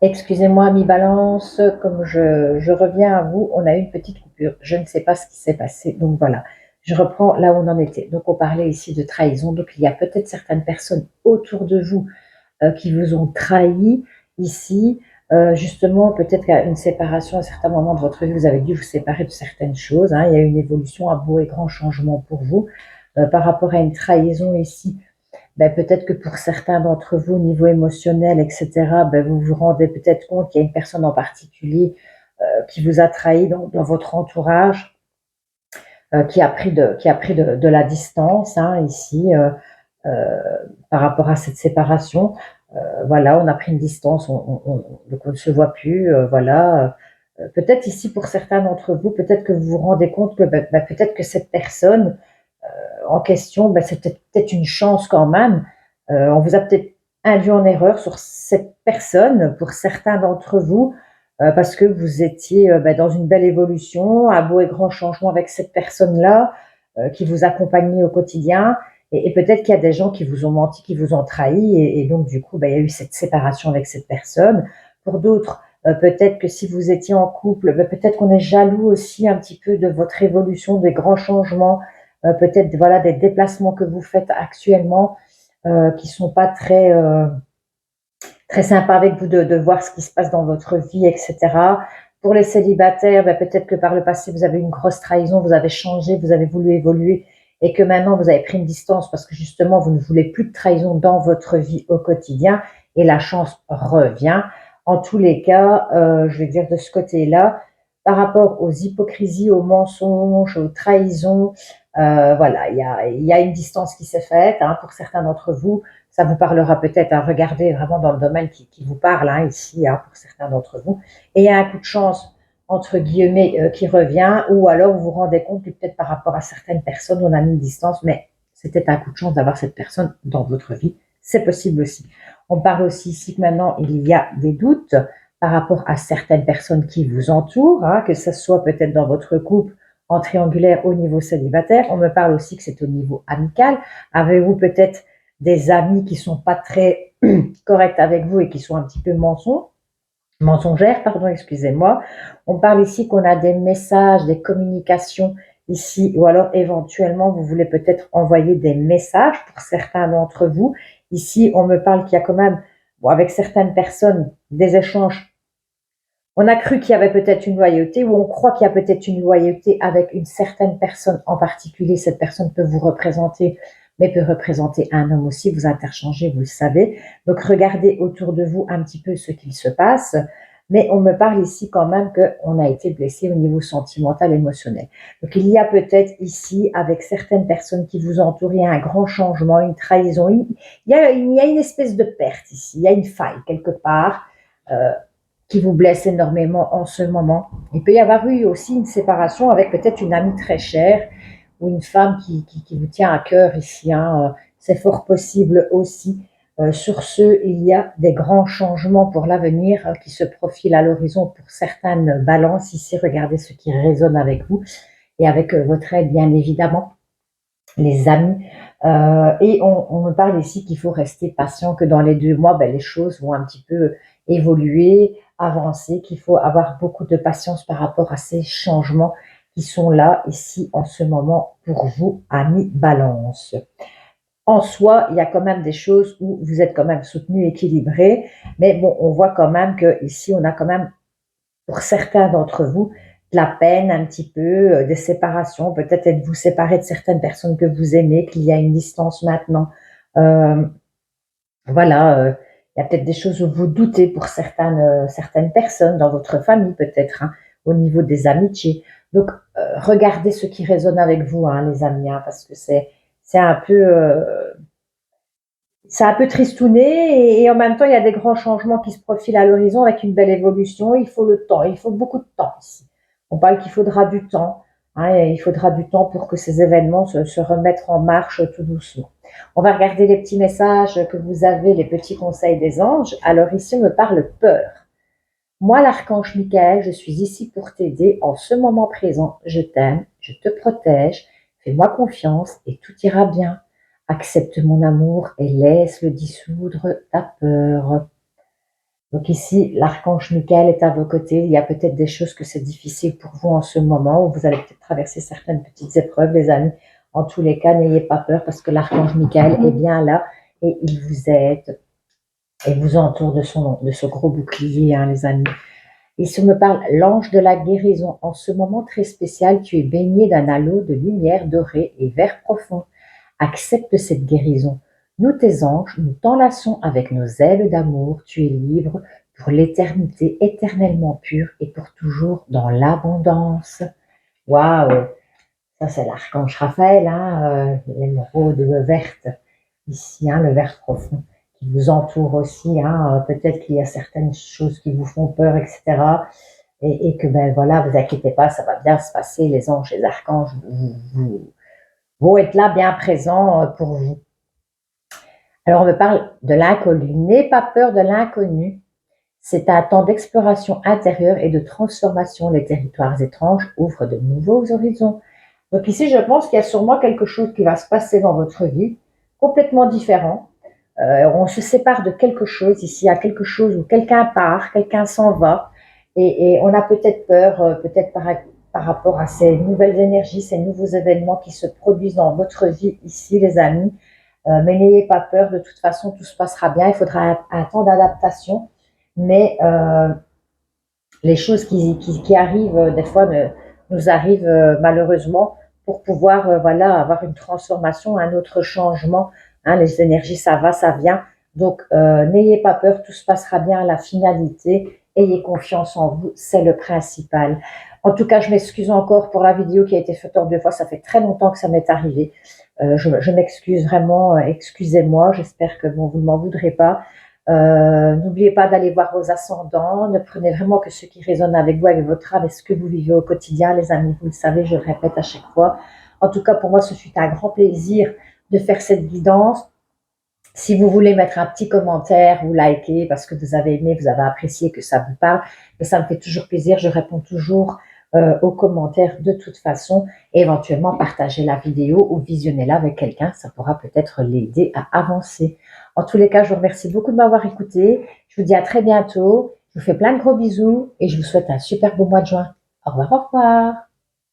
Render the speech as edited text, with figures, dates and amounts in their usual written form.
Excusez-moi, mi Balance, comme je reviens à vous, on a eu une petite coupure. Je ne sais pas ce qui s'est passé. Donc voilà, je reprends là où on en était. Donc on parlait ici de trahison. Donc il y a peut-être certaines personnes autour de vous qui vous ont trahi ici. Justement, peut-être qu'à une séparation, à certains moments de votre vie, vous avez dû vous séparer de certaines choses, hein. Il y a eu une évolution, un beau et grand changement pour vous. Par rapport à une trahison ici, ben, peut-être que pour certains d'entre vous, au niveau émotionnel, etc., ben, vous vous rendez peut-être compte qu'il y a une personne en particulier qui vous a trahi dans votre entourage, qui a pris de la distance, hein, ici, euh, par rapport à cette séparation. Voilà, on a pris une distance, donc on ne se voit plus, voilà. Peut-être ici, pour certains d'entre vous, peut-être que vous vous rendez compte que peut-être que cette personne en question, c'est peut-être une chance quand même. On vous a peut-être induit en erreur sur cette personne pour certains d'entre vous, parce que vous étiez dans une belle évolution, un beau et grand changement avec cette personne-là, qui vous accompagnait au quotidien. Et peut-être qu'il y a des gens qui vous ont menti, qui vous ont trahi, et donc du coup, il y a eu cette séparation avec cette personne. Pour d'autres, peut-être que si vous étiez en couple, peut-être qu'on est jaloux aussi un petit peu de votre évolution, des grands changements, peut-être voilà des déplacements que vous faites actuellement qui sont pas très sympas avec vous, de voir ce qui se passe dans votre vie, etc. Pour les célibataires, peut-être que par le passé vous avez eu une grosse trahison, vous avez changé, vous avez voulu évoluer et que maintenant vous avez pris une distance parce que justement vous ne voulez plus de trahison dans votre vie au quotidien et la chance revient. En tous les cas, je vais dire de ce côté-là, par rapport aux hypocrisies, aux mensonges, aux trahisons, voilà, il y a une distance qui s'est faite, hein, pour certains d'entre vous. Ça vous parlera peut-être, à regarder vraiment dans le domaine qui vous parle, hein, ici, hein, pour certains d'entre vous. Et il y a un coup de chance, entre guillemets, qui revient, ou alors vous vous rendez compte que peut-être par rapport à certaines personnes, on a mis une distance, mais c'était un coup de chance d'avoir cette personne dans votre vie. C'est possible aussi. On parle aussi ici que maintenant, il y a des doutes par rapport à certaines personnes qui vous entourent, hein, que ce soit peut-être dans votre couple, en triangulaire, au niveau célibataire. On me parle aussi que c'est au niveau amical. Avez-vous peut-être des amis qui sont pas très corrects avec vous et qui sont un petit peu mensongères, pardon, excusez-moi. On parle ici qu'on a des messages, des communications ici, ou alors éventuellement vous voulez peut-être envoyer des messages pour certains d'entre vous. Ici, on me parle qu'il y a quand même, bon, avec certaines personnes, des échanges. On a cru qu'il y avait peut-être une loyauté, ou on croit qu'il y a peut-être une loyauté avec une certaine personne en particulier. Cette personne peut vous représenter, mais peut représenter un homme aussi. Vous interchangez, vous le savez. Donc regardez autour de vous un petit peu ce qu'il se passe. Mais on me parle ici quand même qu'on a été blessé au niveau sentimental, émotionnel. Donc il y a peut-être ici, avec certaines personnes qui vous entourent, il y a un grand changement, une trahison. Il y a une espèce de perte ici. Il y a une faille quelque part. Qui vous blesse énormément en ce moment. Il peut y avoir eu aussi une séparation avec peut-être une amie très chère ou une femme qui vous tient à cœur ici, hein. C'est fort possible aussi. Sur ce, il y a des grands changements pour l'avenir qui se profilent à l'horizon pour certaines balances. Ici, regardez ce qui résonne avec vous et avec votre aide, bien évidemment, les amis. Et on me parle ici qu'il faut rester patient, que dans les 2 mois, les choses vont un petit peu évoluer, avancer, qu'il faut avoir beaucoup de patience par rapport à ces changements qui sont là ici en ce moment pour vous, amis Balance. En soi, il y a quand même des choses où vous êtes quand même soutenu, équilibré, mais bon, on voit quand même que ici, on a quand même pour certains d'entre vous, de la peine un petit peu, des séparations. Peut-être êtes-vous séparé de certaines personnes que vous aimez, qu'il y a une distance maintenant. Euh, voilà, il y a peut-être des choses où vous doutez pour certaines personnes dans votre famille, peut-être, hein, au niveau des amitiés. Donc, regardez ce qui résonne avec vous, hein, les amis, hein, parce que c'est un peu c'est un peu tristouné et en même temps, il y a des grands changements qui se profilent à l'horizon avec une belle évolution. Il faut le temps, il faut beaucoup de temps ici. On parle qu'il faudra du temps, hein, et il faudra du temps pour que ces événements se remettent en marche tout doucement. On va regarder les petits messages que vous avez, les petits conseils des anges. Alors ici, on me parle peur. Moi, l'archange Michael, je suis ici pour t'aider en ce moment présent. Je t'aime, je te protège, fais-moi confiance et tout ira bien. Accepte mon amour et laisse-le dissoudre ta peur. Donc ici, l'archange Michael est à vos côtés. Il y a peut-être des choses que c'est difficile pour vous en ce moment, où vous allez peut-être traverser certaines petites épreuves, les amis. En tous les cas, n'ayez pas peur parce que l'archange Michael est bien là et il vous aide et vous entoure de ce gros bouclier, hein, les amis. Ici me parle l'ange de la guérison. En ce moment très spécial, tu es baigné d'un halo de lumière dorée et vert profond. Accepte cette guérison. Nous, tes anges, nous t'enlaçons avec nos ailes d'amour. Tu es libre pour l'éternité, éternellement pure et pour toujours dans l'abondance. Waouh! Ça, c'est l'archange Raphaël, hein, l'émeraude verte, ici, hein, le vert profond, qui vous entoure aussi. Hein, peut-être qu'il y a certaines choses qui vous font peur, etc. Et que, ben voilà, vous inquiétez pas, ça va bien se passer. Les anges, les archanges vont être là, bien présents pour vous. Alors, on me parle de l'inconnu. N'aie pas peur de l'inconnu. C'est un temps d'exploration intérieure et de transformation. Les territoires étranges ouvrent de nouveaux horizons. Donc ici, je pense qu'il y a sûrement quelque chose qui va se passer dans votre vie, complètement différent. On se sépare de quelque chose. Ici, il y a quelque chose où quelqu'un part, quelqu'un s'en va. Et on a peut-être peur, peut-être par rapport à ces nouvelles énergies, ces nouveaux événements qui se produisent dans votre vie ici, les amis. Mais n'ayez pas peur, de toute façon, tout se passera bien. Il faudra un temps d'adaptation. Mais les choses qui arrivent, des fois, nous arrivent malheureusement pour pouvoir voilà, avoir une transformation, un autre changement. Hein, les énergies, ça va, ça vient. Donc, n'ayez pas peur, tout se passera bien à la finalité. Ayez confiance en vous, c'est le principal. En tout cas, je m'excuse encore pour la vidéo qui a été faite en 2 fois. Ça fait très longtemps que ça m'est arrivé. Je m'excuse vraiment, excusez-moi. J'espère que bon, vous ne m'en voudrez pas. N'oubliez pas d'aller voir vos ascendants. Ne prenez vraiment que ce qui résonne avec vous, avec votre âme et ce que vous vivez au quotidien, les amis. Vous le savez, je le répète à chaque fois. En tout cas, pour moi, ce fut un grand plaisir de faire cette guidance. Si vous voulez mettre un petit commentaire ou liker parce que vous avez aimé, vous avez apprécié, que ça vous parle, et ça me fait toujours plaisir. Je réponds toujours aux commentaires de toute façon. Et éventuellement, partagez la vidéo ou visionnez-la avec quelqu'un. Ça pourra peut-être l'aider à avancer. En tous les cas, je vous remercie beaucoup de m'avoir écouté. Je vous dis à très bientôt. Je vous fais plein de gros bisous et je vous souhaite un super beau mois de juin. Au revoir, au revoir.